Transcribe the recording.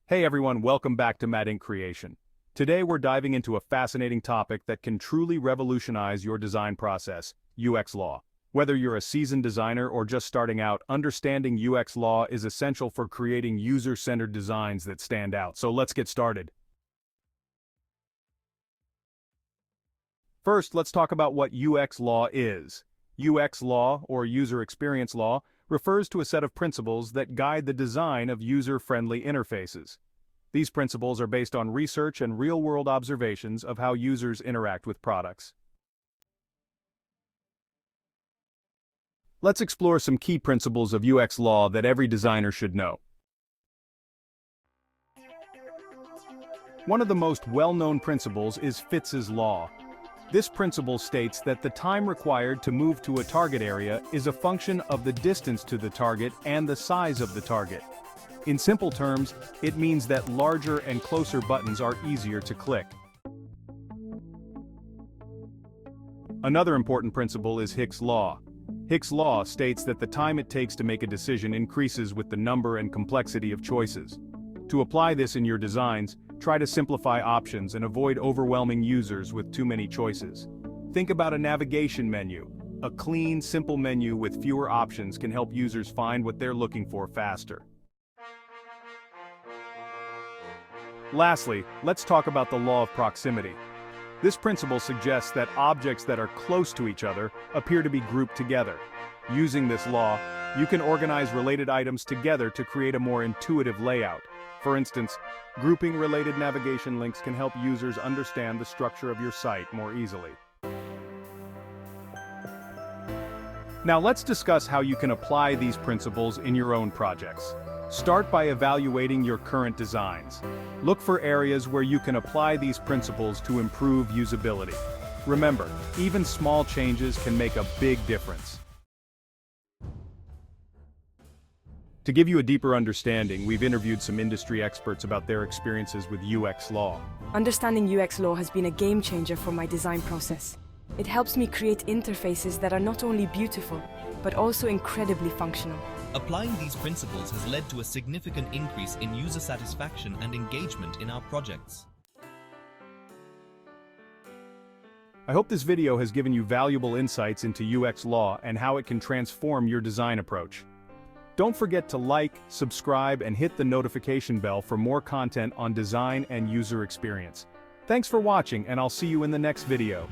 Hey everyone, welcome back to Mad Ink Creation. Today we're diving into a fascinating topic that can truly revolutionize your design process, UX law. Whether you're a seasoned designer or just starting out, understanding UX law is essential for creating user-centered designs that stand out. So let's get started. First, let's talk about what UX law is. UX law, or user experience law, refers to a set of principles that guide the design of user-friendly interfaces. These principles are based on research and real-world observations of how users interact with products. Let's explore some key principles of UX law that every designer should know. One of the most well-known principles is Fitz's law. This principle states that the time required to move to a target area is a function of the distance to the target and the size of the target. In simple terms, it means that larger and closer buttons are easier to click. Another important principle is Hick's law. Hick's law states that the time it takes to make a decision increases with the number and complexity of choices. To apply this in your designs, try to simplify options and avoid overwhelming users with too many choices. Think about a navigation menu. A clean, simple menu with fewer options can help users find what they're looking for faster. Lastly, let's talk about the law of proximity. This principle suggests that objects that are close to each other appear to be grouped together. Using this law, you can organize related items together to create a more intuitive layout. For instance, grouping related navigation links can help users understand the structure of your site more easily. Now let's discuss how you can apply these principles in your own projects. Start by evaluating your current designs. Look for areas where you can apply these principles to improve usability. Remember, even small changes can make a big difference. To give you a deeper understanding, we've interviewed some industry experts about their experiences with UX law. Understanding UX law has been a game changer for my design process. It helps me create interfaces that are not only beautiful, but also incredibly functional. Applying these principles has led to a significant increase in user satisfaction and engagement in our projects. I hope this video has given you valuable insights into UX law and how it can transform your design approach. Don't forget to like, subscribe, and hit the notification bell for more content on design and user experience. Thanks for watching, and I'll see you in the next video.